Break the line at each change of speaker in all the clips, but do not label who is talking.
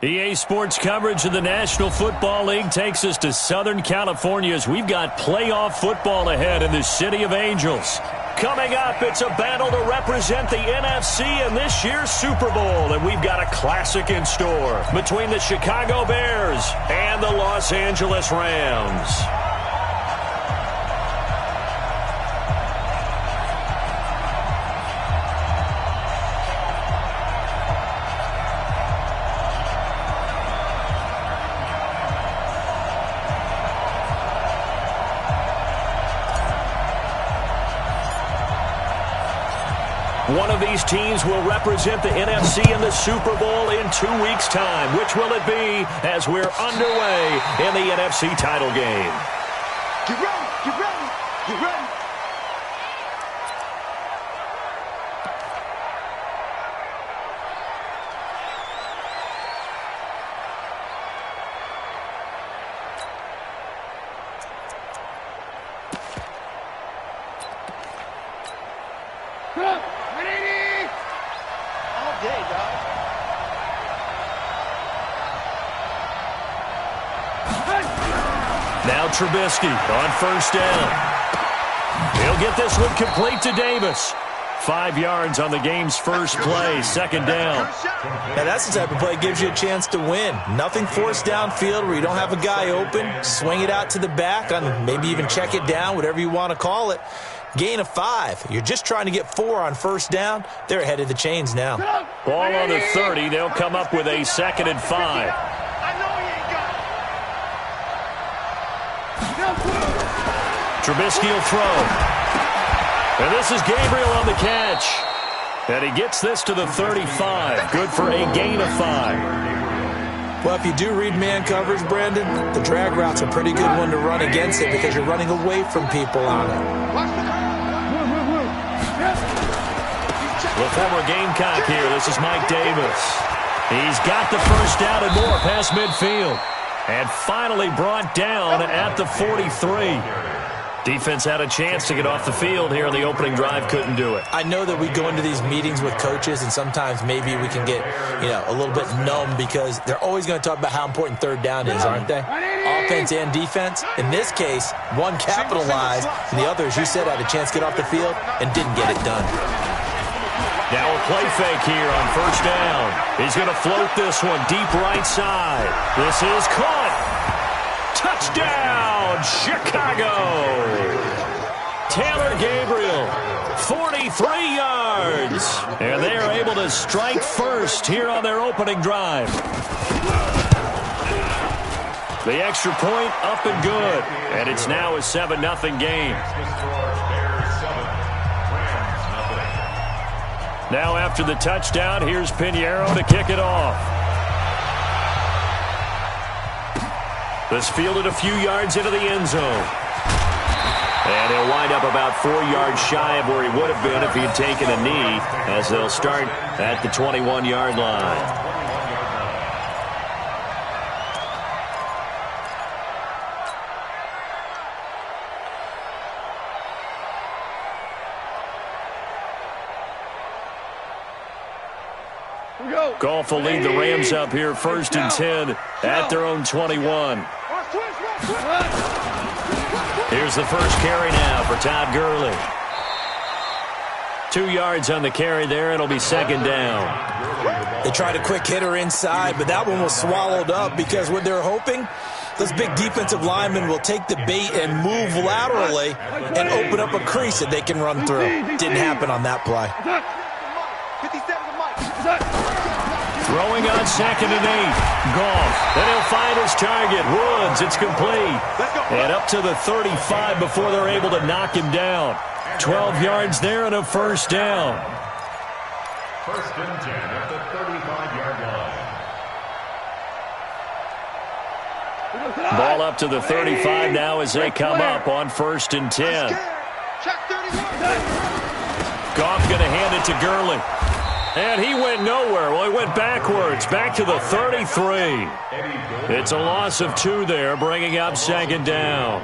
EA Sports coverage of the National Football League takes us to Southern California as we've got playoff football ahead in the City of Angels. Coming up, it's a battle to represent the NFC in this year's Super Bowl, and we've got a classic in store between the Chicago Bears and the Los Angeles Rams. One of these teams will represent the NFC in the Super Bowl in 2 weeks' time. Which will it be as we're underway in the NFC title game?
Get ready, get ready, get ready.
Now Trubisky on first down. He'll get this one complete to Davis. 5 yards on the game's first play, second down.
Now that's the type of play that gives you a chance to win. Nothing forced downfield where you don't have a guy open. Swing it out to the back, on maybe even check it down, whatever you want to call it. Gain of 5. You're just trying to get 4 on first down. They're ahead of the chains now.
Ball on the 30. They'll come up with a 2nd and 5. Trubisky will throw. And this is Gabriel on the catch. And he gets this to the 35. Good for a gain of 5.
Well, if you do read man coverage, Brandon, the drag route's a pretty good one to run against it because you're running away from people on it.
The former Gamecock here. This is Mike Davis. He's got the first down and more past midfield. And finally brought down at the 43. Defense had a chance to get off the field here in the opening drive, couldn't do it.
I know that we go into these meetings with coaches, and sometimes maybe we can get, a little bit numb because they're always going to talk about how important third down is, aren't they? Offense and defense. In this case, one capitalized, and the other, as you said, had a chance to get off the field and didn't get it done.
Now a play fake here on first down. He's going to float this one deep right side. This is caught. Touchdown, Chicago. Taylor Gabriel, 43 yards. And they are able to strike first here on their opening drive. The extra point up and good. And it's now a 7-0 game. Now after the touchdown, here's Pinheiro to kick it off. This fielded a few yards into the end zone. And he'll wind up about 4 yards shy of where he would have been if he had taken a knee, as they'll start at the 21-yard line. Goff will lead the Rams up here 1st and 10 at their own 21. Here's the first carry now for Todd Gurley. 2 yards on the carry there. It'll be second down.
They tried a quick hitter inside, but that one was swallowed up because what they're hoping, those big defensive linemen will take the bait and move laterally and open up a crease that they can run through. Didn't happen on that play.
Throwing on 2nd and 8. Goff. Then he'll find his target. Woods. It's complete. And up to the 35 before they're able to knock him down. 12 yards there and a first down.
1st and 10 at the 35-yard line.
Ball up to the 35 now as they come up on 1st and 10. Goff going to hand it to Gurley. And he went nowhere. Well, he went backwards, back to the 33. It's a loss of 2 there, bringing up second down.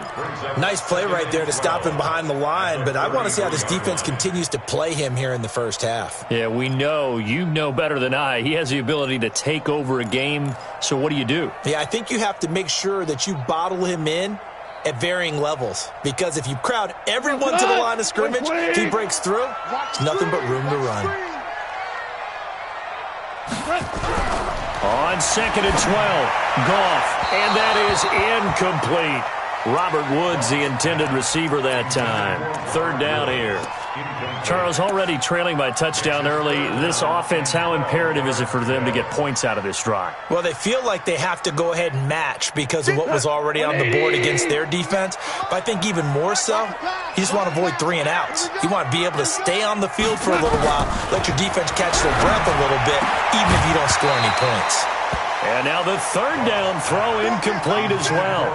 Nice play right there to stop him behind the line, but I want to see how this defense continues to play him here in the first half.
Yeah, we know. You know better than I. He has the ability to take over a game, so what do?
Yeah, I think you have to make sure that you bottle him in at varying levels, because if you crowd everyone to the line of scrimmage, if he breaks through, there's nothing but room to run.
On 2nd and 12, Goff, and that is incomplete. Robert Woods, the intended receiver that time. 3rd down here. Charles, already trailing by touchdown early. This offense, how imperative is it for them to get points out of this drive?
Well, they feel like they have to go ahead and match because of what was already on the board against their defense. But I think even more so, you just want to avoid 3 and outs. You want to be able to stay on the field for a little while, let your defense catch their breath a little bit, even if you don't score any points.
And now the 3rd down throw incomplete as well.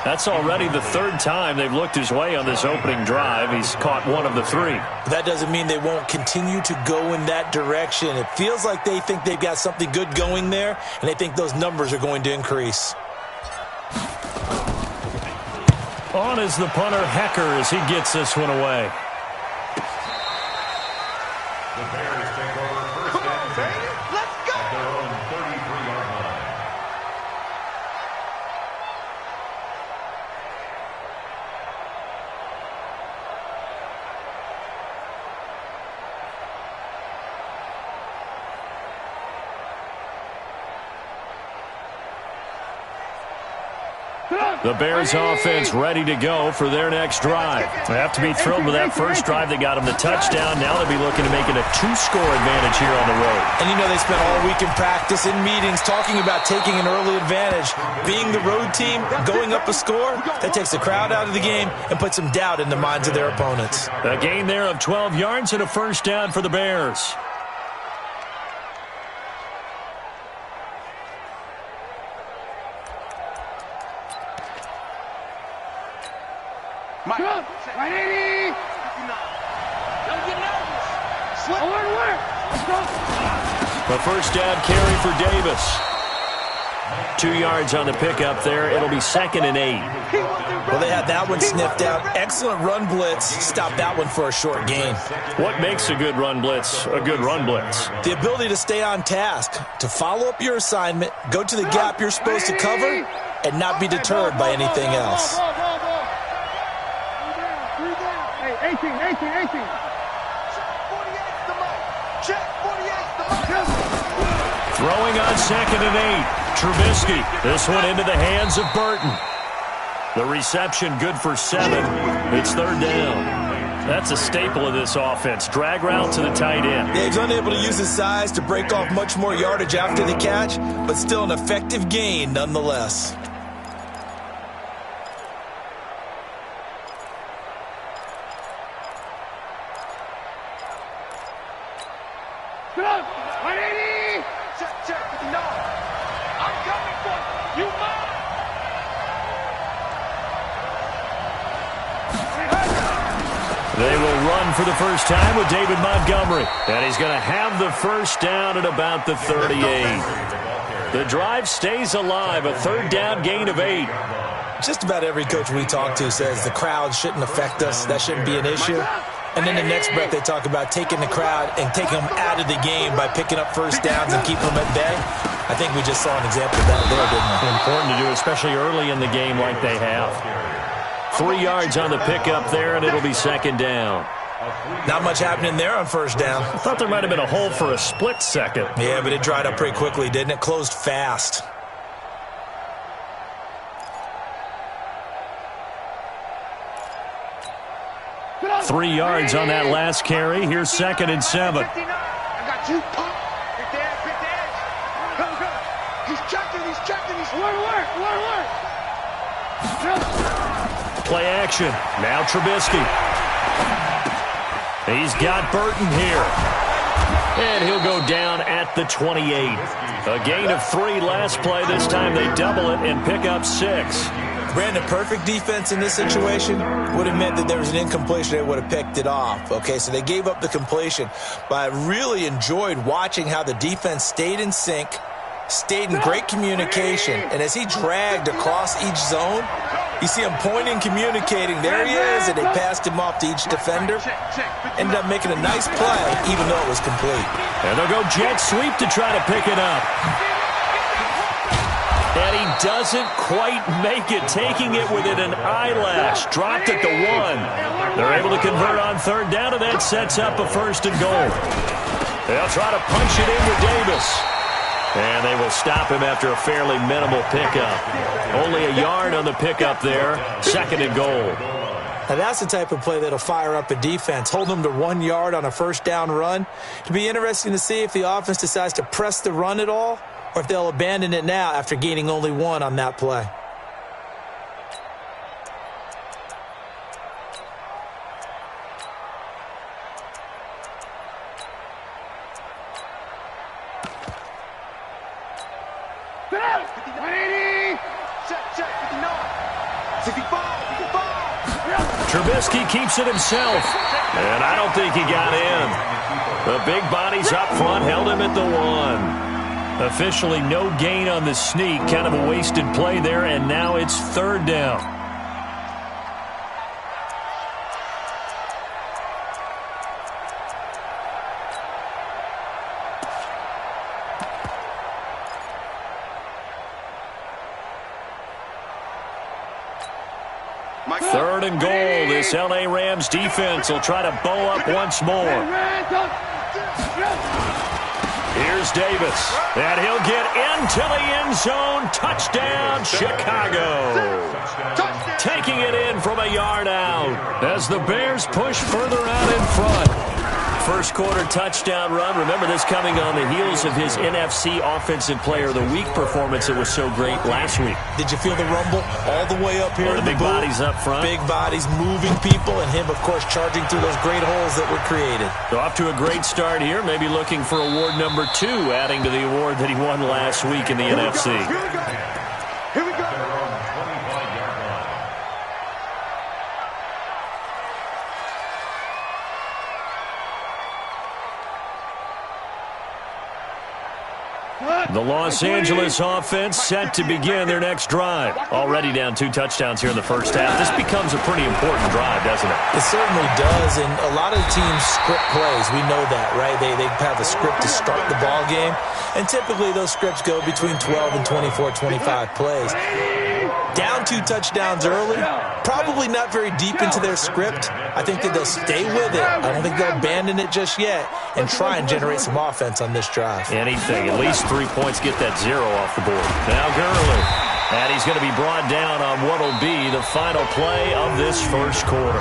That's already the 3rd time they've looked his way on this opening drive. He's caught 1 of the 3.
That doesn't mean they won't continue to go in that direction. It feels like they think they've got something good going there, and they think those numbers are going to increase.
On is the punter, Hecker, as he gets this one away.
The Bears take over first and 10 at their own 33-yard line.
The Bears offense ready to go for their next drive. They have to be thrilled with that first drive. They got them the touchdown. Now they'll be looking to make it a 2-score advantage here on the road.
And you know they spent all week in practice, in meetings, talking about taking an early advantage. Being the road team, going up a score, that takes the crowd out of the game and puts some doubt in the minds of their opponents.
A gain there of 12 yards and a first down for the Bears.
Mike. Right, 80. Don't get nervous. Slip. Work. Let's go.
The first down carry for Davis. 2 yards on the pickup there. It'll be 2nd and 8.
Well, they had that one sniffed out. Excellent run blitz. Stop that one for a short gain.
What makes a good run blitz a good run blitz?
The ability to stay on task, to follow up your assignment, go to the gap you're supposed to cover, and not be deterred by anything else.
18. Check 48's the mark. Check 48's the mark.
Throwing on 2nd and 8. Trubisky. This one into the hands of Burton. The reception good for 7. It's 3rd down. That's a staple of this offense. Drag route to the tight end.
Yeah, he's unable to use his size to break off much more yardage after the catch, but still an effective gain nonetheless.
Check. No. I'm coming for you. You mine.
They will run for the first time with David Montgomery. And he's going to have the first down at about the 38. The drive stays alive. A 3rd down gain of 8.
Just about every coach we talk to says the crowd shouldn't affect us. That shouldn't be an issue. And then the next breath they talk about taking the crowd and taking them out of the game by picking up first downs and keeping them at bay. I think we just saw an example of that there, didn't we?
Important to do, especially early in the game like they have. 3 yards on the pickup there, and it'll be 2nd down.
Not much happening there on first down.
I thought there might have been a hole for a split second.
Yeah, but it dried up pretty quickly, didn't it? Closed fast.
Three yards on that last carry. Here's 2nd and 7.
I got you. Hit the edge. Go. He's checking. Work.
Play action. Now Trubisky. He's got Burton here. And he'll go down at the 28. A gain of 3 last play. This time they double it and pick up 6.
Brandon, perfect defense in this situation would have meant that there was an incompletion. They would have picked it off. Okay, so they gave up the completion. But I really enjoyed watching how the defense stayed in sync, stayed in great communication. And as he dragged across each zone, you see him pointing, communicating. There he is, and they passed him off to each defender. Ended up making a nice play, even though it was complete.
And they'll go jet sweep to try to pick it up. And he doesn't quite make it, taking it within an eyelash. Dropped at the 1. They're able to convert on third down, and that sets up a 1st and goal. They'll try to punch it in with Davis. And they will stop him after a fairly minimal pickup. Only a yard on the pickup there. 2nd and goal.
Now that's the type of play that'll fire up a defense. Hold them to 1 yard on a 1st down run. It'll be interesting to see if the offense decides to press the run at all, or if they'll abandon it now after gaining only 1 on that play.
Trubisky keeps it himself, and I don't think he got in. The big bodies up front held him at the 1. Officially no gain on the sneak, kind of a wasted play there, and now it's 3rd down. Third and goal. This L.A. Rams defense will try to bow up once more. Here's Davis. And he'll get into the end zone. Touchdown, Chicago. Taking it in from a yard out as the Bears push further out in front. First quarter touchdown run. Remember, this coming on the heels of his NFC Offensive Player of the Week performance that was so great last week.
Did you feel the rumble all the way up here?
The big bodies up front.
Big bodies moving people, and him, of course, charging through those great holes that were created.
So off to a great start here. Maybe looking for award number 2, adding to the award that he won last week in the NFC.
Here we go.
The Los Angeles offense set to begin their next drive. Already down 2 touchdowns here in the first half. This becomes a pretty important drive, doesn't it?
It certainly does, and a lot of teams script plays. We know that, right? They have a script to start the ball game, and typically those scripts go between 12 and 24, 25 plays. Down 2 touchdowns early, probably not very deep into their script. I think that they'll stay with it. I don't think they'll abandon it just yet and try and generate some offense on this drive.
Anything, at least 3 points, get that 0 off the board. Now Gurley, and he's going to be brought down on what will be the final play of this first quarter.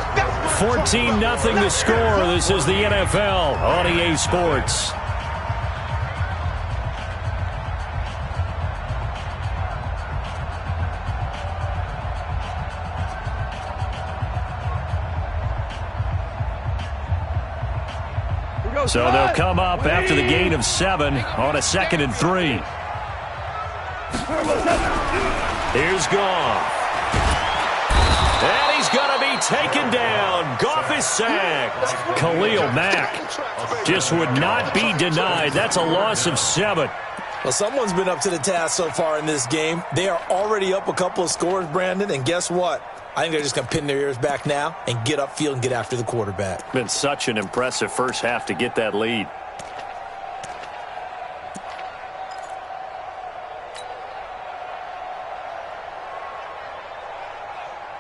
14-0 the score. This is the NFL on EA Sports. So they'll come up after the gain of 7 on a 2nd and 3. Here's Goff. And he's going to be taken down. Goff is sacked. Khalil Mack just would not be denied. That's a loss of 7.
Well, someone's been up to the task so far in this game. They are already up a couple of scores, Brandon, and guess what? I think they're just going to pin their ears back now and get upfield and get after the quarterback.
Been such an impressive first half to get that lead.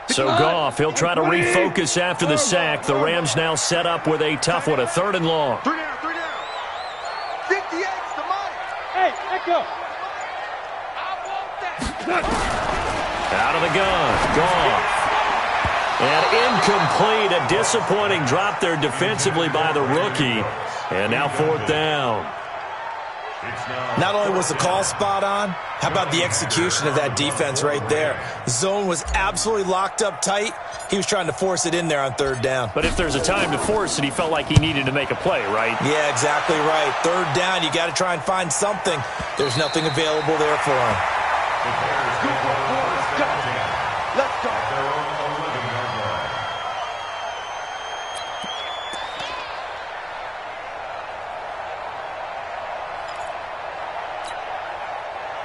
So Goff, he'll try to refocus after the sack. The Rams now set up with a tough one, a 3rd and long.
3 down, 3 down. 58's the money. Hey, let go. I want that.
Out of the gun, Goff. And incomplete, a disappointing drop there defensively by the rookie. And now 4th down.
Not only was the call spot on, how about the execution of that defense right there? Zone was absolutely locked up tight. He was trying to force it in there on 3rd down.
But if there's a time to force it, he felt like he needed to make a play, right?
Yeah, exactly right. 3rd down, you got to try and find something. There's nothing available there for him.
Let's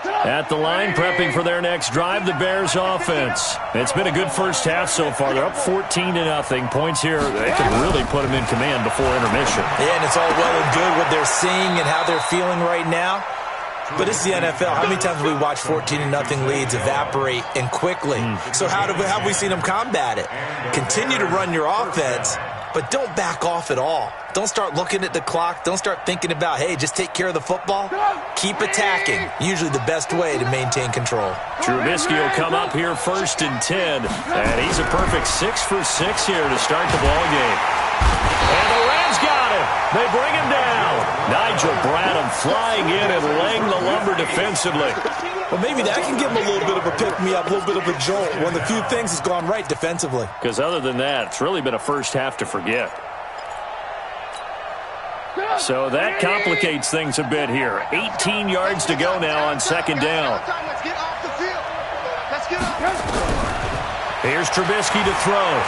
At the line, prepping for their next drive, the Bears offense. It's been a good first half so far. They're up 14-0. Points here, they can really put them in command before intermission.
Yeah, and it's all well and good what they're seeing and how they're feeling right now. But it's the NFL. How many times have we watched 14-0 leads evaporate and quickly? So how have we seen them combat it? Continue to run your offense, but don't back off at all. Don't start looking at the clock. Don't start thinking about, hey, just take care of the football. Keep attacking. Usually the best way to maintain control.
Trubisky will come up here 1st and 10. And he's a perfect 6 for 6 here to start the ball game. And the Rams got him. They bring him down. Nigel Bradham flying in and laying the lumber defensively.
Well, maybe that can give him a little bit of a pick-me-up, a little bit of a jolt. One of the few things has gone right defensively.
Because other than that, it's really been a first half to forget. So that complicates things a bit here. 18 yards to go now on 2nd down.
Let's get off the field. Let's get off.
Here's Trubisky to throw.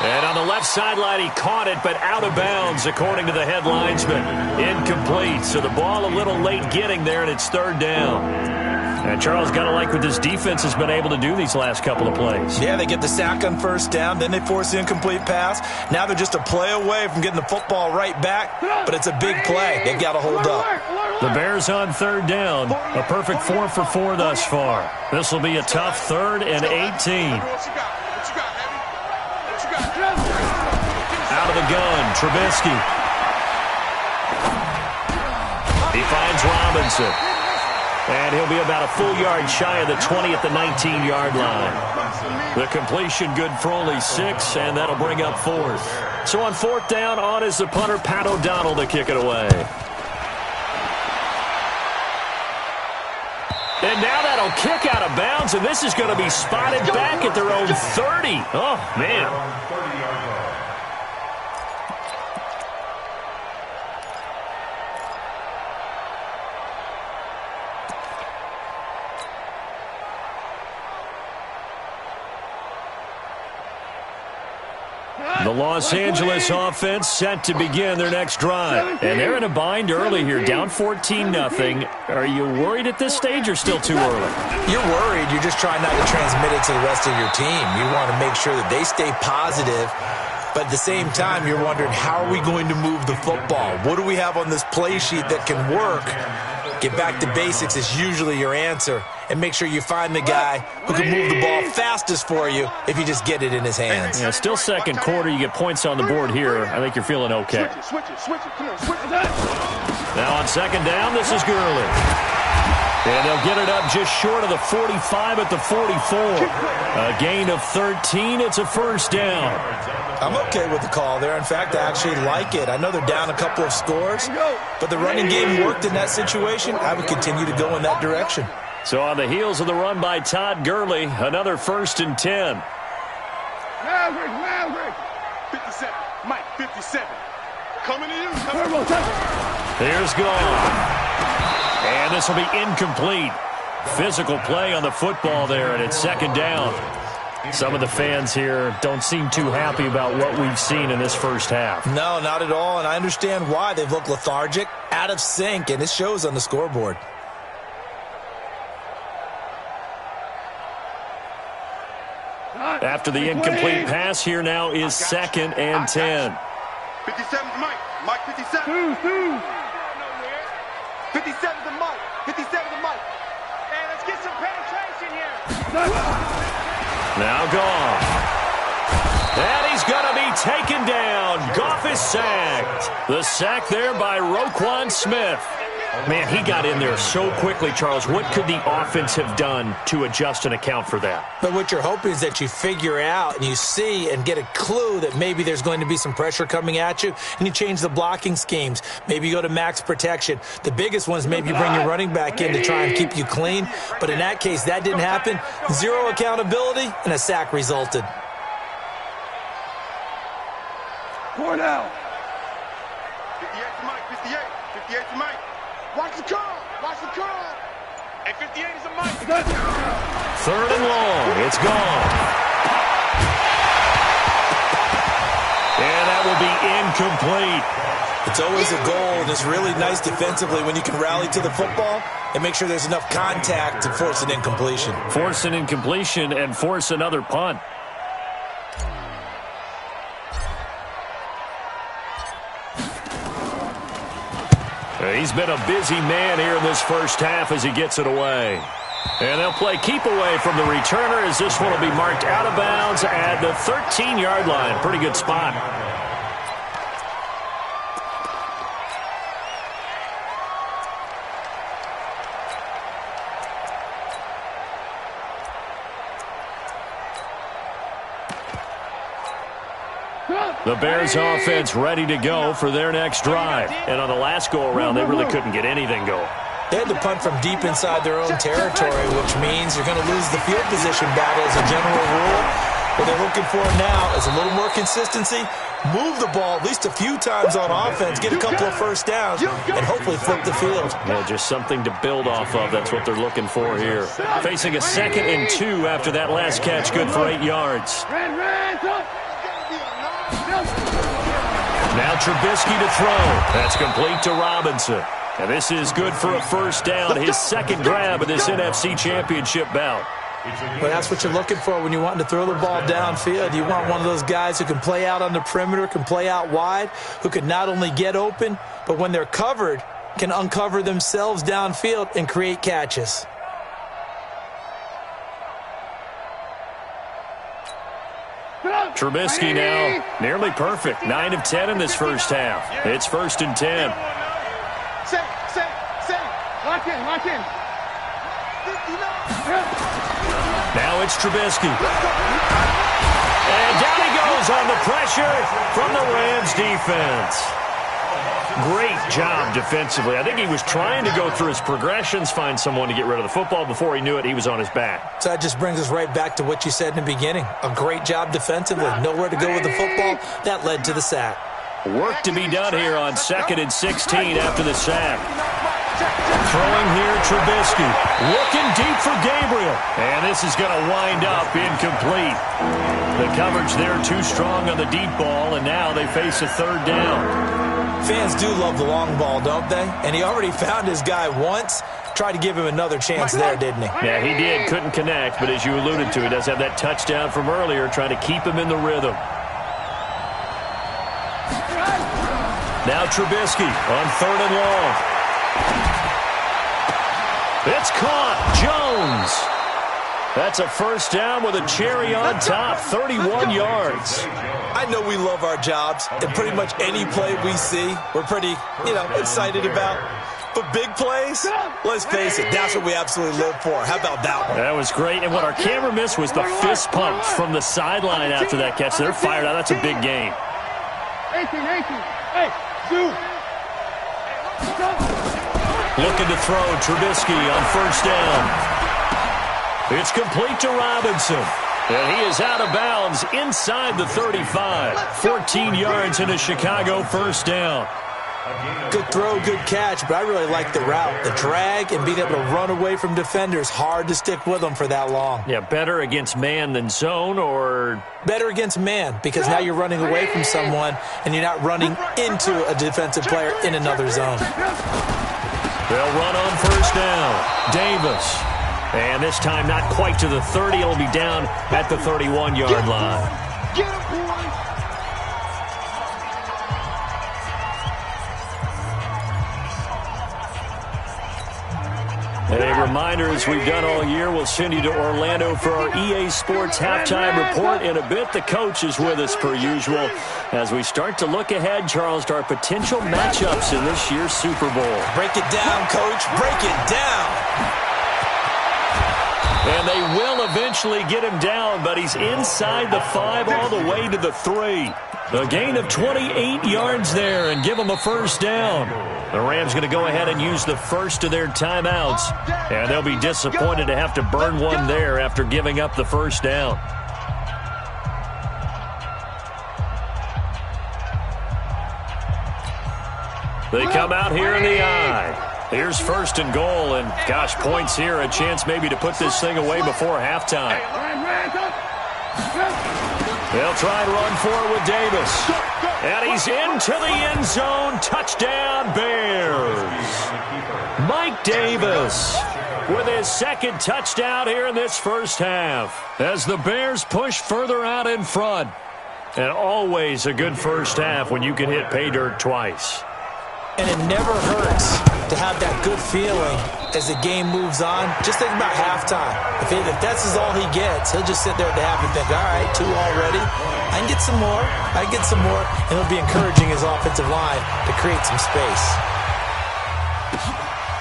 And on the left sideline, he caught it, but out of bounds, according to the head linesman. Incomplete. So the ball a little late getting there, and it's 3rd down. And Charles, got to like what this defense has been able to do these last couple of plays.
Yeah, they get the sack on 1st down, then they force the incomplete pass. Now they're just a play away from getting the football right back, but it's a big play. They've got to hold up.
The Bears on 3rd down. A perfect 4 for 4 thus far. This will be a tough 3rd and 18. Out of the gun, Trubisky. He finds Robinson. And he'll be about a full yard shy of the 20 at the 19-yard line. The completion good for only 6, and that'll bring up 4th. So on 4th down, on is the punter, Pat O'Donnell, to kick it away. And now that'll kick out of bounds, and this is going to be spotted back at their own 30. Oh, man. The Los Angeles offense set to begin their next drive. And they're in a bind early here, down 14-0. Are you worried at this stage or still too early?
You're worried. You're just trying not to transmit it to the rest of your team. You want to make sure that they stay positive. But at the same time, you're wondering, how are we going to move the football? What do we have on this play sheet that can work? Get back to basics is usually your answer. And make sure you find the guy who can move the ball fastest for you if you just get it in his hands.
Yeah, still 2nd quarter. You get points on the board here. I think you're feeling okay.
Switch it. Come on, switch it.
Now on 2nd down, this is Gurley. And they'll get it up just short of the 45 at the 44. A gain of 13. It's a 1st down.
I'm okay with the call there. In fact, I actually like it. I know they're down a couple of scores, but the running game worked in that situation. I would continue to go in that direction.
So on the heels of the run by Todd Gurley, another 1st and 10.
Maverick. 57. Mike, 57. Coming to you.
Here's gone. And this will be incomplete. Physical play on the football there, and it's 2nd down. Some of the fans here don't seem too happy about what we've seen in this first half.
No, not at all, and I understand why. They've looked lethargic, out of sync, and it shows on the scoreboard.
After the incomplete pass, here now is 2nd and 10.
57 to Mike. Mike, 57. 57 to Mike. 57 to Mike. Hey, let's get some penetration here.
Now Goff. And he's going to be taken down. Goff is sacked. The sack there by Roquan Smith. Man, he got in there so quickly, Charles. What could the offense have done to adjust and account for that?
But what you're hoping is that you figure out and you see and get a clue that maybe there's going to be some pressure coming at you, and you change the blocking schemes. Maybe you go to max protection. The biggest one is maybe you bring your running back in to try and keep you clean. But in that case, that didn't happen. Zero accountability, and a sack resulted.
Cornell. 58 to Mike. 58. 58 to Mike. Watch the curl. Watch the curl. And 58 is a Mike.
3rd and long. It's gone. And that that will be incomplete.
It's always a goal, and it's really nice defensively when you can rally to the football and make sure there's enough contact to force an incompletion.
Force an incompletion and force another punt. He's been a busy man here in this first half as he gets it away. And they'll play keep away from the returner as this one will be marked out of bounds at the 13-yard line. Pretty good spot. The Bears offense ready to go for their next drive. And on the last go-around, they really couldn't get anything going.
They had to punt from deep inside their own territory, which means you're going to lose the field position battle as a general rule. What they're looking for now is a little more consistency, move the ball at least a few times on offense, get a couple of first downs, and hopefully flip the field.
Yeah, just something to build off of. That's what they're looking for here. Facing a 2nd and 2 after that last catch, good for 8 yards. Now Trubisky to throw. That's complete to Robinson. And this is good for a first down, his second grab of this NFC Championship bout.
Well, that's what you're looking for when you're wanting to throw the ball downfield. You want one of those guys who can play out on the perimeter, can play out wide, who can not only get open, but when they're covered, can uncover themselves downfield and create catches.
Trubisky now nearly perfect. 9 of 10 in this first half. It's 1st and 10.
Lock in.
Now it's Trubisky. And down he goes on the pressure from the Rams defense. Great job defensively. I think he was trying to go through his progressions, find someone to get rid of the football. Before he knew it, he was on his back.
So that just brings us right back to what you said in the beginning. A great job defensively. Nowhere to go with the football. That led to the sack.
Work to be done here on 2nd and 16 after the sack. Throwing here, Trubisky. Looking deep for Gabriel. And this is going to wind up incomplete. The coverage there too strong on the deep ball, and now they face a 3rd down.
Fans do love the long ball, don't they? And he already found his guy once. Tried to give him another chance there, didn't he?
Yeah, he did. Couldn't connect, but as you alluded to, he does have that touchdown from earlier, trying to keep him in the rhythm. Now Trubisky on 3rd and long. It's caught. Jones. That's a first down with a cherry on top. 31 yards.
I know we love our jobs, and pretty much any play we see, we're pretty, excited about. But big plays, let's face it, that's what we absolutely live for. How about that one?
That was great. And what our camera missed was the fist pump from the sideline after that catch. They're fired out. That's a big game.
18. Hey, Sue.
Looking to throw, Trubisky on first down. It's complete to Robinson. And he is out of bounds inside the 35. 14 yards in a Chicago first down.
Good throw, good catch, but I really like the route. The drag and being able to run away from defenders, hard to stick with them for that long.
Yeah, better against man than zone, or?
Better against man, because now you're running away from someone and you're not running into a defensive player in another zone.
They'll run on first down. Davis. And this time not quite to the 30. It'll be down at the 31-yard line.
Get him, boy.
And a reminder, as we've done all year, we'll send you to Orlando for our EA Sports halftime report in a bit. The coach is with us per usual as we start to look ahead, Charles, to our potential matchups in this year's Super Bowl.
Break it down, Coach. Break it down.
And they will eventually get him down, but he's inside the 5 all the way to the 3. A gain of 28 yards there and give him a first down. The Rams going to go ahead and use the first of their timeouts, and they'll be disappointed to have to burn one there after giving up the first down. They come out here in the eye. Here's 1st and goal, and gosh, points here, a chance maybe to put this thing away before halftime. They'll try and run for it with Davis. And he's into the end zone. Touchdown, Bears. Mike Davis with his second touchdown here in this first half as the Bears push further out in front. And always a good first half when you can hit pay dirt twice.
And it never hurts to have that good feeling as the game moves on. Just think about halftime. If that's all he gets, he'll just sit there at the half and think, all right, 2 already. I can get some more. I can get some more. And he'll be encouraging his offensive line to create some space.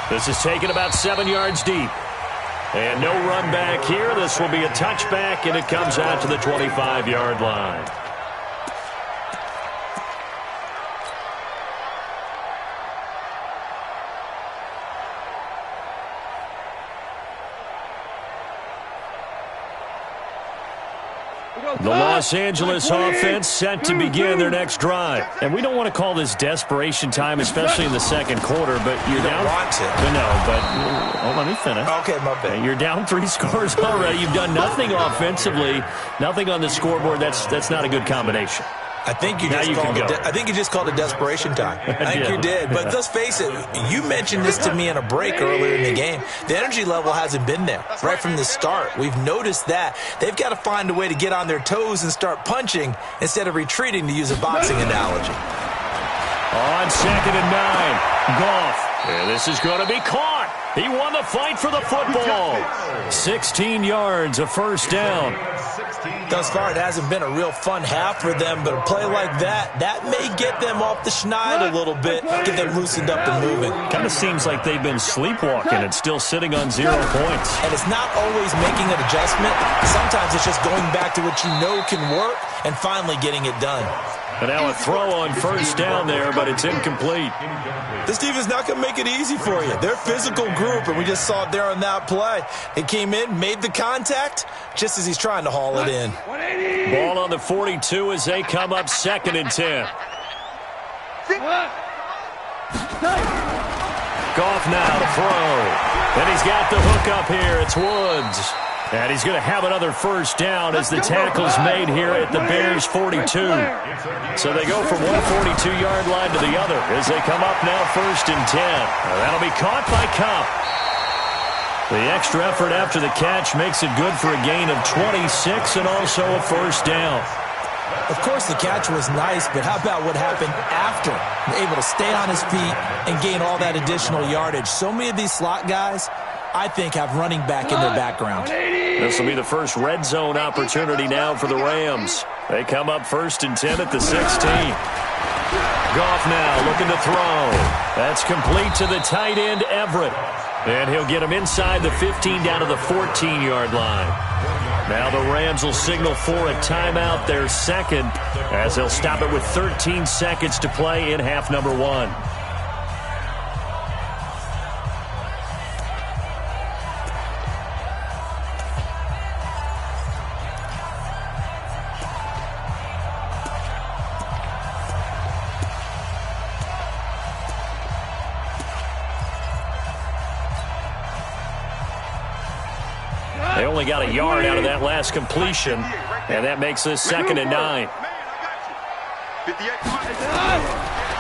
This is taken about 7 yards deep. And no run back here. This will be a touchback, and it comes out to the 25-yard line. The Los Angeles offense set to begin their next drive. And we don't want to call this desperation time, especially in the second quarter, but you're down.
Want to.
No, but let me finish.
Okay, my bad.
You're down 3 scores already. You've done nothing offensively, nothing on the scoreboard. That's not a good combination.
I think you just called it desperation time. I think you did. But let's face it, you mentioned this to me in a break earlier in the game. The energy level hasn't been there right from the start. We've noticed that. They've got to find a way to get on their toes and start punching instead of retreating, to use a boxing analogy.
On 2nd and 9, Goff. And this is going to be caught. He won the fight for the football. 16 yards, a first down.
Thus far, it hasn't been a real fun half for them, but a play like that may get them off the schneid a little bit, get them loosened up and moving.
Kind of seems like they've been sleepwalking and still sitting on 0 points.
And it's not always making an adjustment. Sometimes it's just going back to what you know can work and finally getting it done.
And now a throw on first down there, but it's incomplete.
This defense not going to make it easy for you. They're a physical group, and we just saw it there on that play. He came in, made the contact, just as he's trying to haul it in.
Ball on the 42 as they come up 2nd and 10. Goff now to throw. And he's got the hook up here. It's Woods. And he's going to have another first down as the tackle's made here at the Bears' 42. So they go from one 42-yard line to the other as they come up now 1st and 10. That'll be caught by Kupp. The extra effort after the catch makes it good for a gain of 26 and also a first down.
Of course, the catch was nice, but how about what happened after? Able to stay on his feet and gain all that additional yardage. So many of these slot guys, I think, have running back in their background.
This will be the first red zone opportunity now for the Rams. They come up 1st and 10 at the 16. Goff now looking to throw. That's complete to the tight end, Everett. And he'll get him inside the 15 down to the 14-yard line. Now the Rams will signal for a timeout, their second, as they'll stop it with 13 seconds to play in half number 1. They only got a yard out of that last completion, and that makes this 2nd and 9.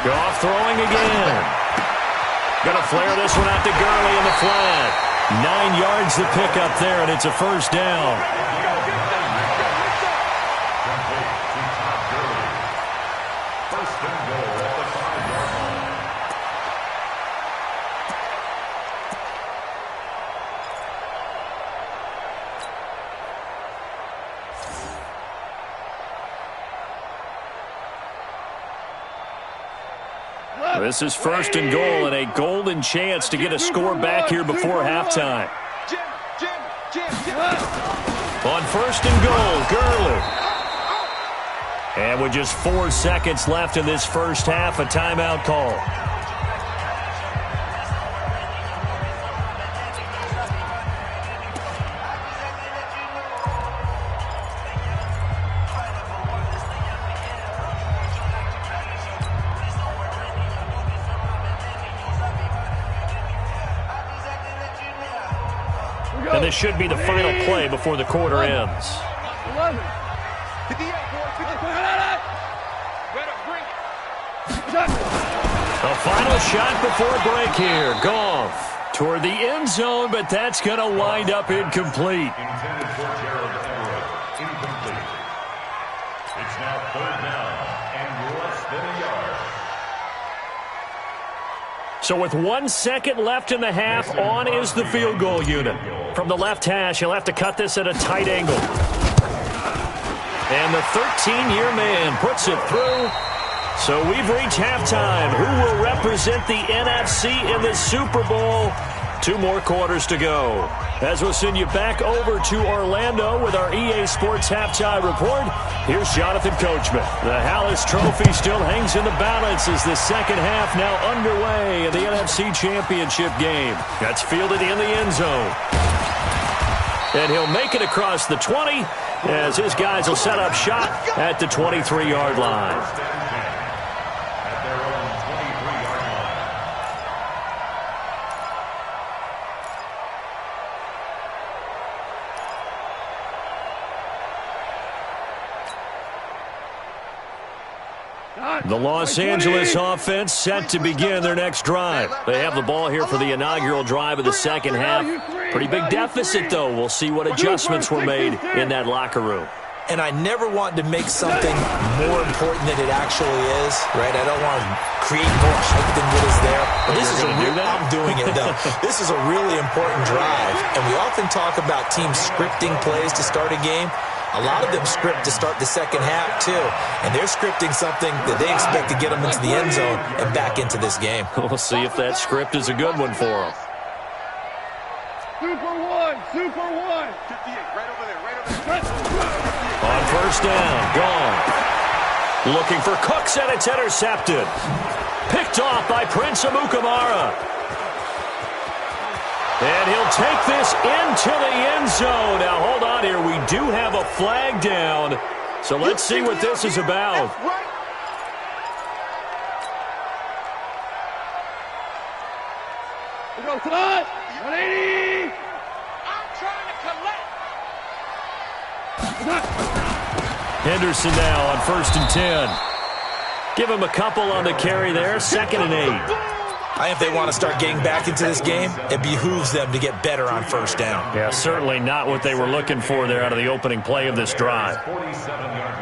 Goff throwing again. Going to flare this one out to Gurley in the flat. 9 yards to pick up there, and it's a first down. This is 1st and goal and a golden chance to get a score back here before halftime. On 1st and goal, Gurley. And with just 4 seconds left in this first half, a timeout call. And this should be the final play before the quarter ends.
11. 58, boys. 58.
The final shot before break here. Goff toward the end zone, but that's going to wind up incomplete.
Intended for Gerald Everett. Incomplete. It's now third down and less than a yard.
So with 1 second left in the half, on is the field goal unit. From the left hash, he'll have to cut this at a tight angle. And the 13-year man puts it through. So we've reached halftime. Who will represent the NFC in the Super Bowl? 2 more quarters to go. As we'll send you back over to Orlando with our EA Sports Halftime Report, here's Jonathan Coachman. The Hallis Trophy still hangs in the balance as the second half now underway in the NFC Championship game. That's fielded in the end zone. And he'll make it across the 20 as his guys will set up shop at the 23-yard line. The Los Angeles offense set to begin their next drive. They have the ball here for the inaugural drive of the second half. Pretty big deficit, though. We'll see what adjustments were made in that locker room.
And I never want to make something more important than it actually is, right? I don't want to create more hype than what is there. But this is I'm doing it, though. This is a really important drive. And we often talk about teams scripting plays to start a game. A lot of them script to start the second half, too. And they're scripting something that they expect to get them into the end zone and back into this game.
We'll see if that script is a good one for them.
Super one. 58, right over there.
On first down, gone. Looking for Cooks, and it's intercepted. Picked off by Prince Amukamara. And he'll take this into the end zone. Now, hold on here. We do have a flag down. So let's see what this is about.
We go tonight. 180. I'm trying to collect.
Henderson now on 1st and 10. Give him a couple on the carry there. 2nd and 8.
If they want to start getting back into this game, it behooves them to get better on first down.
Yeah, certainly not what they were looking for there out of the opening play of this drive.
47-yard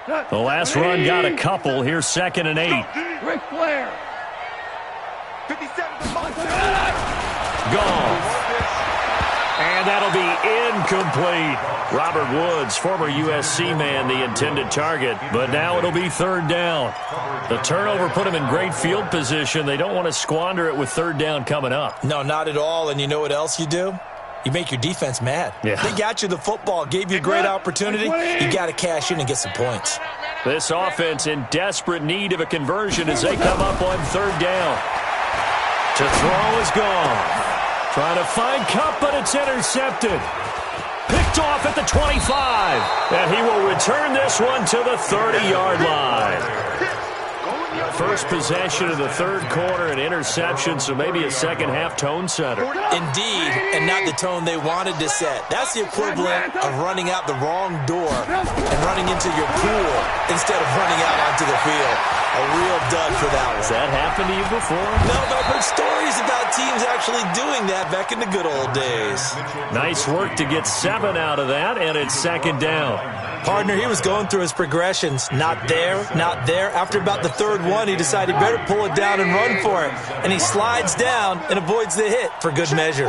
line.
The last run got a couple. Here's 2nd and 8.
Ric Flair. 57.
Gone. And that'll be incomplete. Robert Woods, former USC man, the intended target. But now it'll be 3rd down. The turnover put him in great field position. They don't want to squander it with 3rd down coming up.
No, not at all. And you know what else you do? You make your defense mad.
Yeah.
They got you the football, gave you a great opportunity. You got to cash in and get some points.
This offense in desperate need of a conversion as they come up on 3rd down. To throw is gone. Trying to find Kupp, but it's intercepted. Picked off at the 25. And he will return this one to the 30-yard line. First possession of the 3rd quarter, an interception, so maybe a second-half tone setter.
Indeed, and not the tone they wanted to set. That's the equivalent of running out the wrong door and running into your pool instead of running out onto the field. A real dud for that one.
Has that happened to you before?
No, but I've heard stories about teams actually doing that back in the good old days.
Nice work to get 7 out of that, and it's 2nd down.
Partner, he was going through his progressions. Not there, not there. After about the 3rd one, he decided he better pull it down and run for it. And he slides down and avoids the hit for good measure.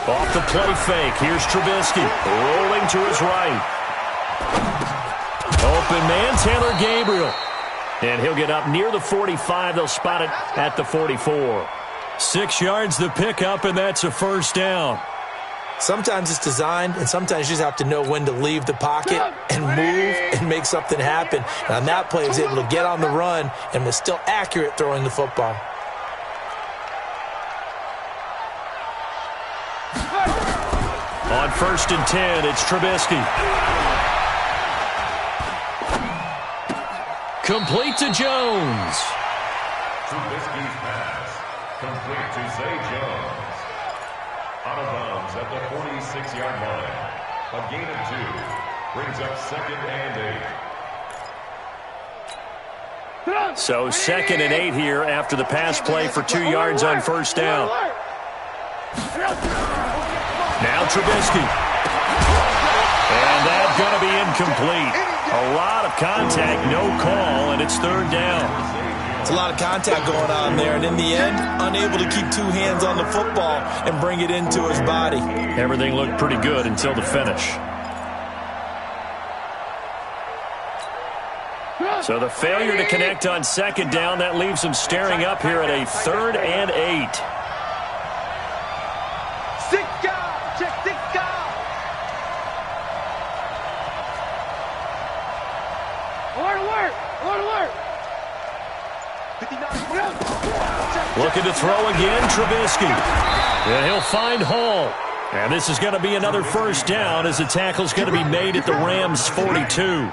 Off the play fake. Here's Trubisky rolling to his right. Open man, Taylor Gabriel. And he'll get up near the 45. They'll spot it at the 44. 6 yards the pickup, and that's a 1st down.
Sometimes it's designed, and sometimes you just have to know when to leave the pocket and move and make something happen. And on that play, he was able to get on the run and was still accurate throwing the football.
On 1st and 10, it's Trubisky. Complete to Jones.
Trubisky's pass. Complete to Zay Jones. Out of bounds at the 46-yard line. A gain of 2 brings up 2nd and 8.
So 2nd and 8 here after the pass play for 2 yards on first down. Now Trubisky. And that's going to be incomplete. A lot of contact, no call, and it's 3rd down.
It's a lot of contact going on there, and in the end, unable to keep 2 hands on the football and bring it into his body.
Everything looked pretty good until the finish. So the failure to connect on 2nd down, that leaves him staring up here at a 3rd and 8. Looking to throw again, Trubisky. And he'll find Hall. And this is going to be another first down as the tackle's going to be made at the Rams' 42.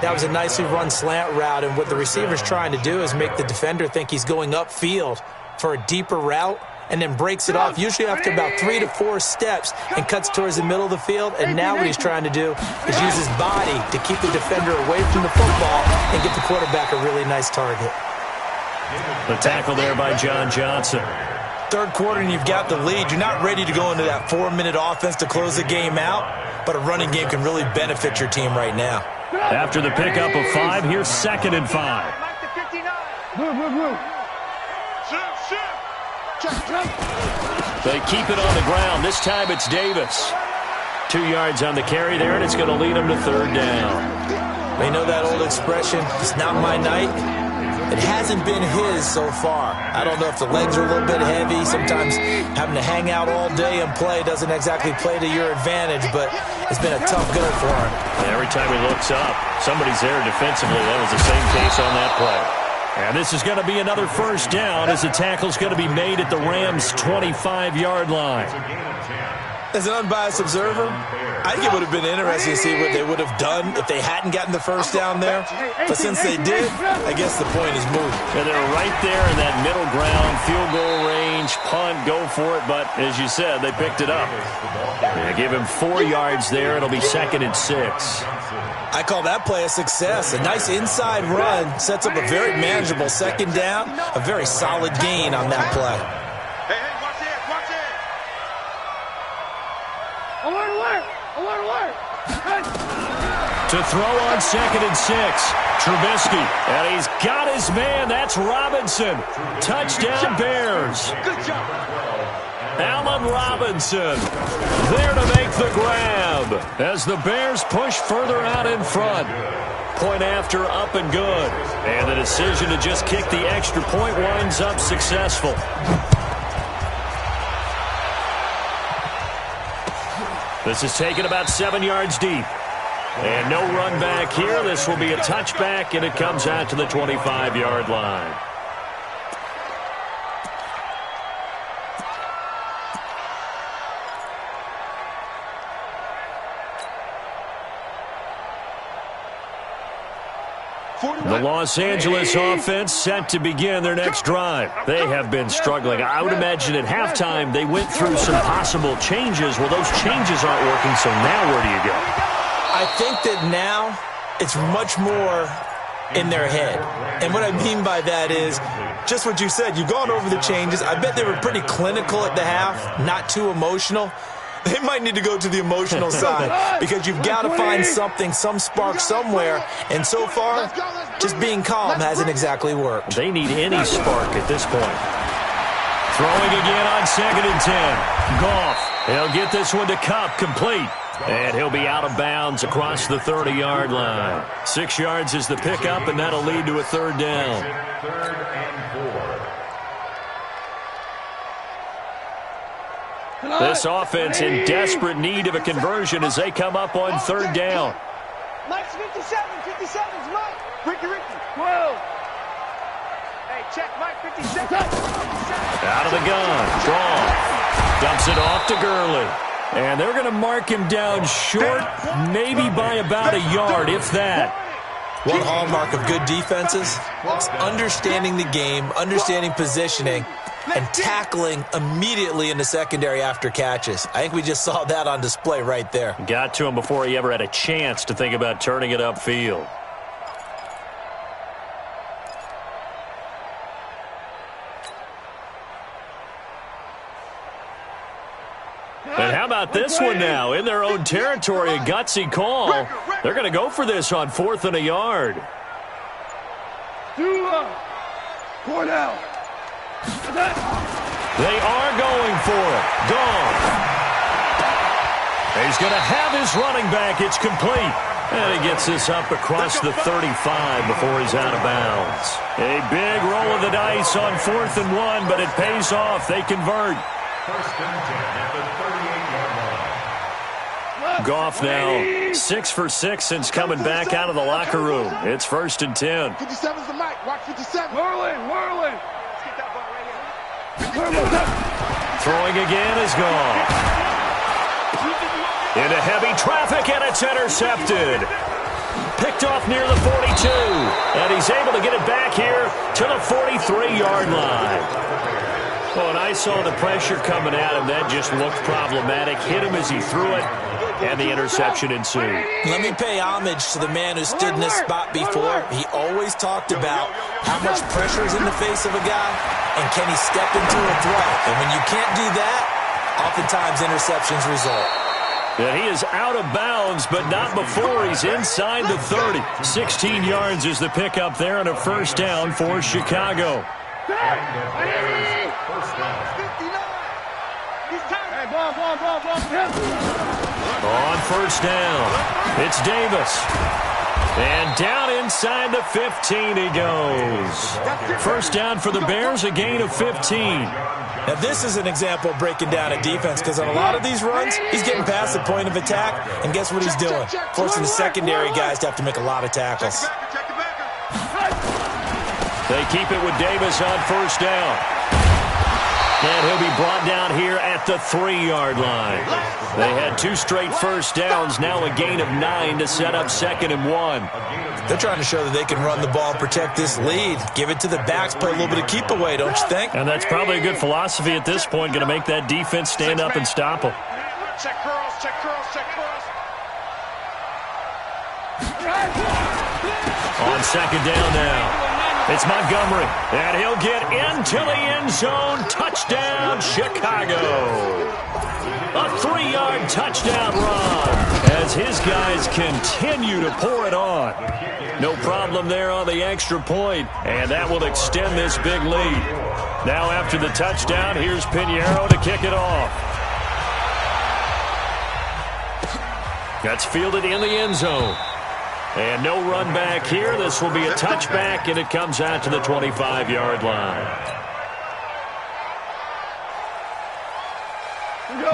That was a nicely run slant route, and what the receiver's trying to do is make the defender think he's going upfield for a deeper route and then breaks it off, usually after about 3 to 4 steps, and cuts towards the middle of the field. And now what he's trying to do is use his body to keep the defender away from the football and get the quarterback a really nice target.
The tackle there by John Johnson.
3rd quarter and you've got the lead. You're not ready to go into that 4-minute offense to close the game out, but a running game can really benefit your team right now.
After the pickup of 5, here's 2nd and 5. They keep it on the ground. This time it's Davis. 2 yards on the carry there, and it's going to lead them to 3rd down.
They know that old expression, it's not my night. It hasn't been his so far. I don't know if the legs are a little bit heavy. Sometimes having to hang out all day and play doesn't exactly play to your advantage, but it's been a tough go for him.
And every time he looks up, somebody's there defensively. That was the same case on that play. And this is going to be another first down as the tackle's going to be made at the Rams' 25-yard line.
As an unbiased observer, I think it would have been interesting to see what they would have done if they hadn't gotten the first down there. But since they did, I guess the point is moved.
And they're right there in that middle ground, field goal range, punt, go for it. But as you said, they picked it up. They give him 4 yards there. It'll be 2nd and 6.
I call that play a success. A nice inside run sets up a very manageable 2nd down. A very solid gain on that play.
Hey, watch it, watch it.
To throw on 2nd and 6. Trubisky. And he's got his man. That's Robinson. Touchdown Bears.
Good job.
Allen Robinson there to make the grab as the Bears push further out in front. Point after, up and good. And the decision to just kick the extra point winds up successful. This is taken about 7 yards deep. And no run back here. This will be a touchback, and it comes out to the 25-yard line. The Los Angeles offense set to begin their next drive. They have been struggling. I would imagine at halftime they went through some possible changes. Well, those changes aren't working, so now where do you go?
I think that now it's much more in their head. And what I mean by that is just what you said. You've gone over the changes. I bet they were pretty clinical at the half, not too emotional. They might need to go to the emotional side because you've got to find something, some spark somewhere. And so far, just being calm hasn't exactly worked.
They need any spark at this point. Throwing again on 2nd and 10. Goff. He'll get this one to Kupp, complete. And he'll be out of bounds across the 30-yard line. 6 yards is the pickup, and that'll lead to a 3rd down.
3rd and 4.
This offense in desperate need of a conversion as they come up on 3rd down.
Mike's 57. 57's Mike. Ricky. 12. Hey, check Mike 57.
Out of the gun. Strong. Dumps it off to Gurley. And they're going to mark him down short, maybe by about a yard, if that.
One hallmark of good defenses is understanding the game, understanding positioning, and tackling immediately in the secondary after catches. I think we just saw that on display right there.
Got to him before he ever had a chance to think about turning it upfield. And how about this one now? In their own territory, a gutsy call. They're going to go for this on 4th and a yard.
Cornell.
They are going for it. Gone. He's going to have his running back. It's complete. And he gets this up across the 35 before he's out of bounds. A big roll of the dice on 4th and 1, but it pays off. They convert.
First and 10 at the 38-yard line.
Goff now 6 for 6 since coming back out of the locker room. It's 1st and 10.
57's the mic. Watch 57. Whirling. Let's get that ball right here.
Throwing again is gone. Into heavy traffic, and it's intercepted. Picked off near the 42. And he's able to get it back here to the 43-yard line. Well, and I saw the pressure coming at him. That just looked problematic. Hit him as he threw it, and the interception ensued.
Let me pay homage to the man who stood in this spot before. He always talked about how much pressure is in the face of a guy, and can he step into a throw. And when you can't do that, oftentimes interceptions result.
And he is out of bounds, but not before he's inside the 30. 16 yards is the pickup there, and a first down for Chicago. On first down, it's Davis. And down inside the 15 he goes. First down for the Bears, a gain of 15.
Now this is an example of breaking down a defense, because on a lot of these runs, he's getting past the point of attack, and guess what he's doing? Forcing the secondary guys to have to make a lot of tackles.
They keep it with Davis on first down. And he'll be brought down here at the 3-yard line. They had 2 straight first downs, now a gain of 9 to set up 2nd and 1.
They're trying to show that they can run the ball and protect this lead. Give it to the backs, play a little bit of keep away, don't you think?
And that's probably a good philosophy at this point, going to make that defense stand up and stop them.
Check curls, check curls, check curls.
On 2nd down now. It's Montgomery, and he'll get into the end zone. Touchdown, Chicago. A 3-yard touchdown run as his guys continue to pour it on. No problem there on the extra point, and that will extend this big lead. Now after the touchdown, here's Pinheiro to kick it off. That's fielded in the end zone. And no run back here. This will be a touchback, and it comes out to the 25-yard line.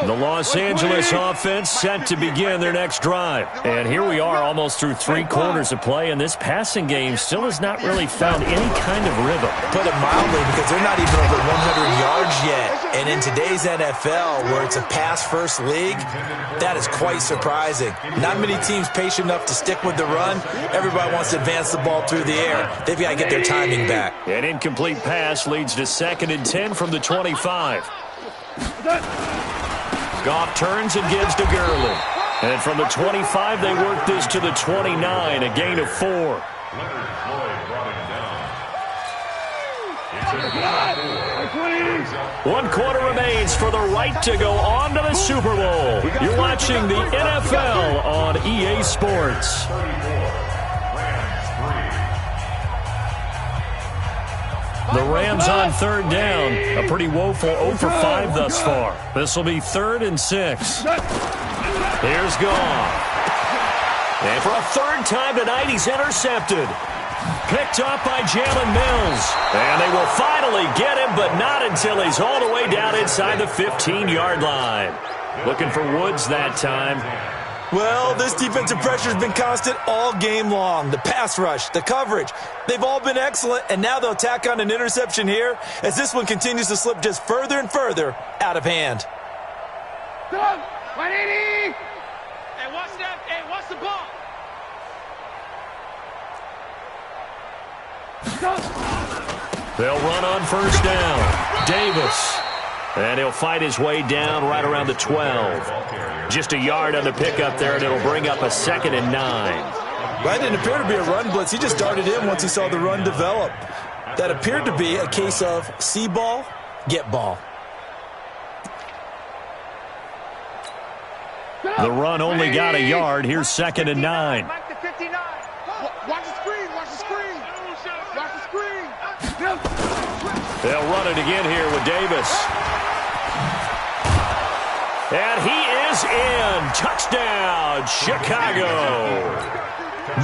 The Los Angeles offense set to begin their next drive. And here we are almost through 3 quarters of play, and this passing game still has not really found any kind of rhythm.
Put it mildly, because they're not even over 100 yards yet. And in today's NFL, where it's a pass-first league, that is quite surprising. Not many teams patient enough to stick with the run. Everybody wants to advance the ball through the air. They've got to get their timing back.
An incomplete pass leads to 2nd and 10 from the 25. Goff turns and gives to Gurley. And from the 25, they work this to the 29, a gain of 4. One quarter remains for the right to go on to the Super Bowl. You're watching the NFL on EA Sports. The Rams on 3rd down. A pretty woeful 0 for 5 thus far. This will be 3rd and 6. Here's Goff. And for a 3rd time tonight, he's intercepted. Picked up by Jalen Mills. And they will finally get him, but not until he's all the way down inside the 15-yard line. Looking for Woods that time.
Well, this defensive pressure has been constant all game long. The pass rush, the coverage, they've all been excellent, and now they'll tack on an interception here as this one continues to slip just further and further out of hand.
180! Hey, watch that. Hey, watch the ball.
They'll run on first down. Davis. And he'll fight his way down right around the 12. Just a yard on the pickup there, and it'll bring up a 2nd and 9.
That didn't appear to be a run blitz. He just darted in once he saw the run develop. That appeared to be a case of see ball, get ball.
The run only got a yard. Here's 2nd and 9.
Watch the screen. Watch the screen. Watch the screen.
They'll run it again here with Davis. And he is in. Touchdown, Chicago.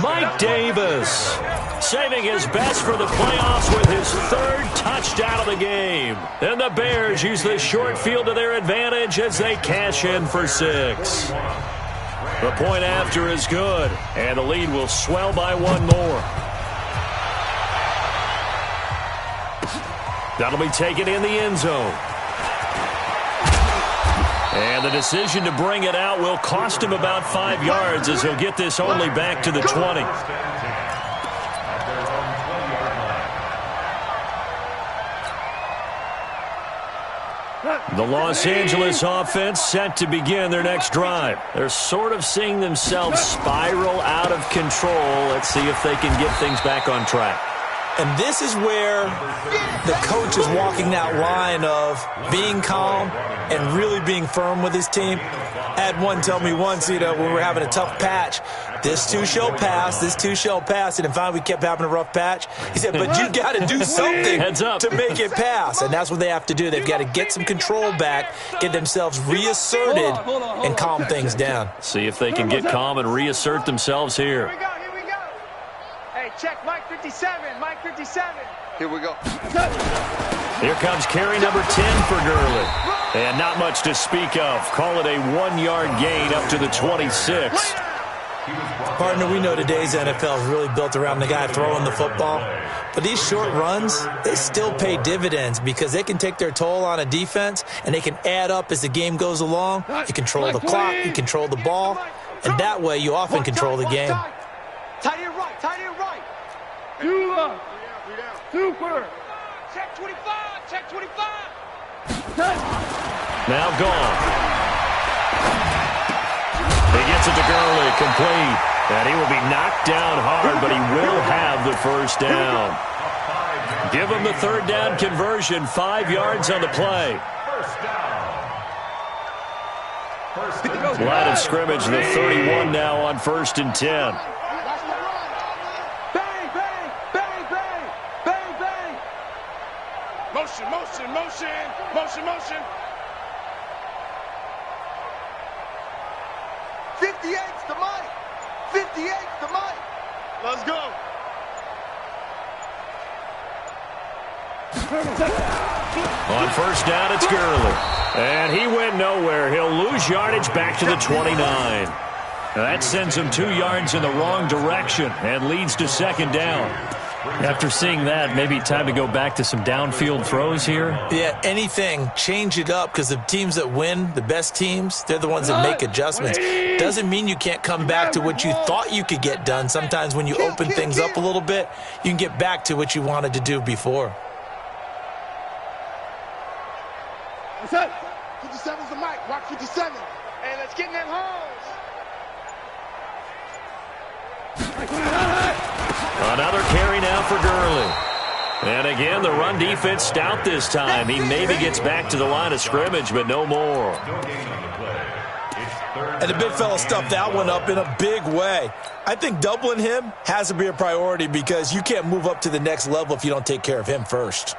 Mike Davis saving his best for the playoffs with his 3rd touchdown of the game. And the Bears use the short field to their advantage as they cash in for 6. The point after is good, and the lead will swell by 1 more. That'll be taken in the end zone. And the decision to bring it out will cost him about 5 yards as he'll get this only back to the 20. The Los Angeles offense set to begin their next drive. They're sort of seeing themselves spiral out of control. Let's see if they can get things back on track.
And this is where the coach is walking that line of being calm and really being firm with his team. I had one tell me once, when we were having a tough patch, this too shall pass, this too shall pass. And finally we kept having a rough patch. He said, but you got to do something to make it pass. And that's what they have to do. They've got to get some control back, get themselves reasserted, and calm things down.
See if they can get calm and reassert themselves here.
Here we go. Hey, check Mike 57. Mike 57.
Here we go.
Here comes carry number 10 for Gurley. And not much to speak of. Call it a 1-yard gain up to the 26.
Partner, we know today's NFL is really built around the guy throwing the football. But these short runs, they still pay dividends because they can take their toll on a defense and they can add up as the game goes along. You control the clock, you control the ball, and that way you often control the game.
Tight end right.
Super.
Check 25. Check 25.
Now gone. He gets it to Gurley, complete. And he will be knocked down hard, but he will have the first down. Give him the 3rd down conversion, 5 yards on the play. Line of scrimmage, the 31 now on 1st and 10.
Motion. 58's the mic. 58's the mic. Let's go.
On 1st down, it's Gurley. And he went nowhere. He'll lose yardage back to the 29. Now that sends him 2 yards in the wrong direction and leads to 2nd down. After seeing that, maybe time to go back to some downfield throws here.
Yeah, anything. Change it up because the teams that win, the best teams, they're the ones that make adjustments. Doesn't mean you can't come back to what you thought you could get done. Sometimes when you open things up a little bit, you can get back to what you wanted to do before.
57's the mic. Watch 57.
Hey, let's get in them holes.
Another carry now for Gurley. And again, the run defense stout this time. He maybe gets back to the line of scrimmage, but no more.
And the big fella stuffed that one up in a big way. I think doubling him has to be a priority because you can't move up to the next level if you don't take care of him first.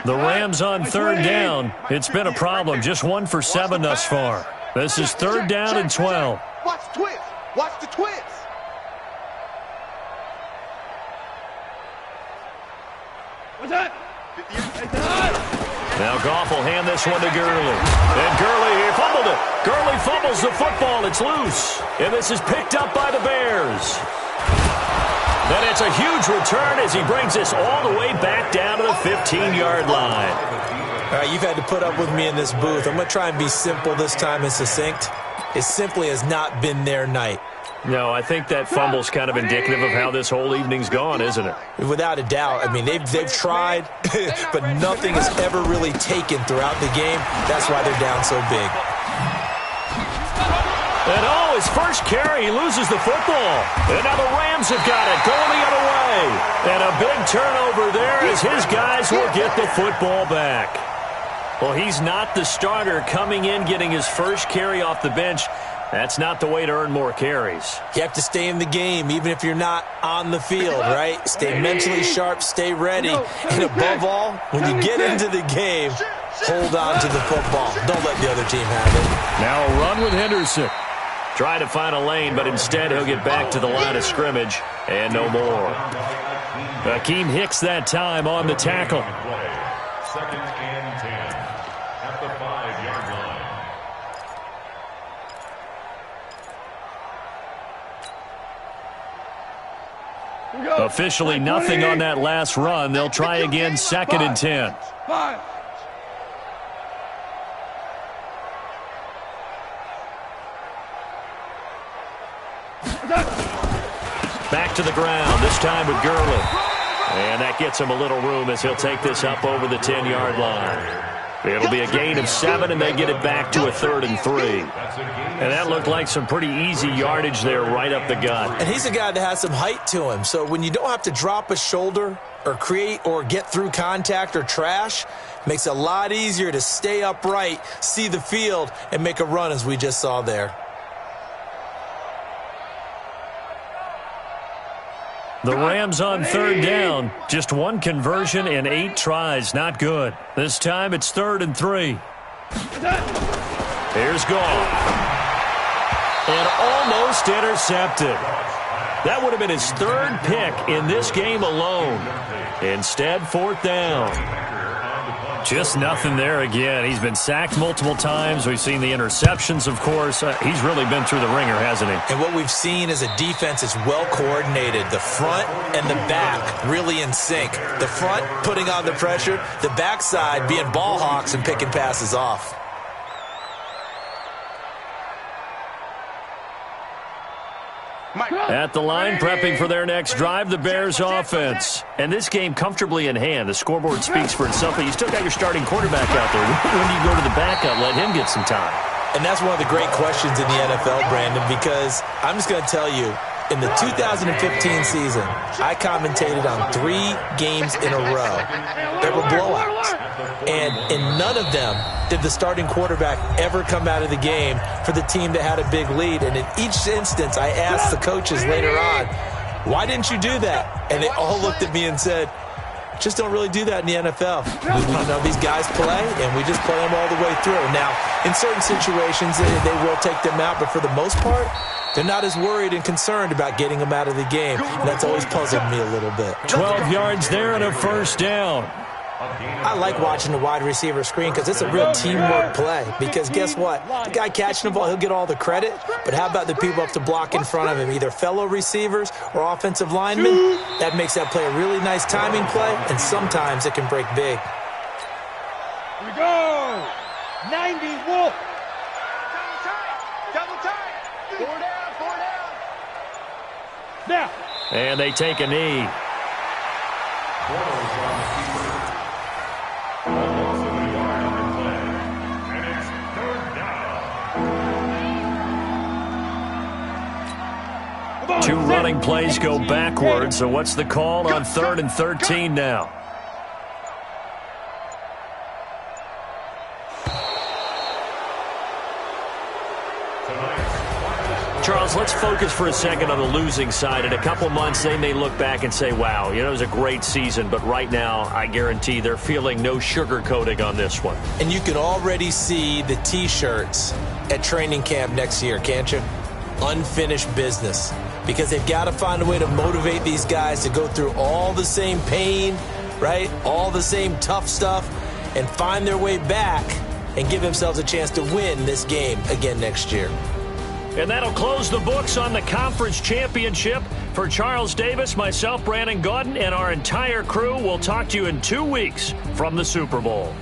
The Rams on 3rd down. It's been a problem. Just 1 for 7 thus far. This is 3rd down and 12.
Watch the twist. Watch the twist.
What's that?
Now Goff will hand this one to Gurley. And Gurley, he fumbled it. Gurley fumbles the football. It's loose. And this is picked up by the Bears. Then it's a huge return as he brings this all the way back down to the 15-yard line.
All right, you've had to put up with me in this booth. I'm going to try and be simple this time and succinct. It simply has not been their night.
No, I think that fumble's kind of indicative of how this whole evening's gone, isn't it?
Without a doubt. I mean, they've tried, but nothing has ever really taken throughout the game. That's why they're down so big.
And his first carry, he loses the football. And now the Rams have got it, going the other way. And a big turnover there as his guys will get the football back. Well, he's not the starter coming in, getting his first carry off the bench. That's not the way to earn more carries.
You have to stay in the game, even if you're not on the field, right? Stay mentally sharp, stay ready. And above all, when you get into the game, hold on to the football. Don't let the other team have it.
Now a run with Henderson. Try to find a lane, but instead he'll get back to the line of scrimmage and no more. Akeem Hicks that time on the tackle.
Second and 10 at the 5-yard line.
Officially nothing on that last run. They'll try again, second and 10. Back to the ground, this time with Gurley. And that gets him a little room as he'll take this up over the 10-yard line. It'll be a gain of 7, and they get it back to a 3rd and 3. And that looked like some pretty easy yardage there right up the gut.
And he's a guy that has some height to him. So when you don't have to drop a shoulder or create or get through contact or trash, makes it a lot easier to stay upright, see the field, and make a run as we just saw there.
The Rams on 3rd down. Just one conversion and 8 tries. Not good. This time it's 3rd and 3. Here's Goff. And almost intercepted. That would have been his 3rd pick in this game alone. Instead, 4th down. Just nothing there again. He's been sacked multiple times. We've seen the interceptions, of course. He's really been through the ringer, hasn't he?
And what we've seen is a defense is well coordinated. The front and the back really in sync. The front putting on the pressure. The backside being ball hawks and picking passes off.
At the line, prepping for their next drive, the Bears offense. And this game comfortably in hand. The scoreboard speaks for itself, but you still got your starting quarterback out there. When do you go to the backup, let him get some time?
And that's one of the great questions in the NFL, Brandon, because I'm just going to tell you, in the 2015 season, I commentated on 3 games in a row that were blowouts. And in none of them did the starting quarterback ever come out of the game for the team that had a big lead. And in each instance, I asked the coaches later on, why didn't you do that? And they all looked at me and said, just don't really do that in the NFL. These guys play, and we just play them all the way through. Now, in certain situations, they will take them out, but for the most part, they're not as worried and concerned about getting them out of the game. And that's always puzzled me a little bit.
12 yards there and a 1st down.
I like watching the wide receiver screen because it's a real teamwork play. Because guess what? The guy catching the ball, he'll get all the credit. But how about the people up to block in front of him, either fellow receivers or offensive linemen? That makes that play a really nice timing play, and sometimes it can break big.
Here we go. 90 Wolf.
Double time. 4 down, 4 down.
Now.
And they take a knee. Two running plays go backwards, so what's the call on 3rd and 13 now? Charles, let's focus for a second on the losing side. In a couple months, they may look back and say, wow, it was a great season, but right now, I guarantee they're feeling no sugarcoating on this one.
And you can already see the T-shirts at training camp next year, can't you? Unfinished business. Because they've got to find a way to motivate these guys to go through all the same pain, right? All the same tough stuff, and find their way back and give themselves a chance to win this game again next year.
And that'll close the books on the conference championship. For Charles Davis, myself, Brandon Gaudin, and our entire crew, we'll talk to you in 2 weeks from the Super Bowl.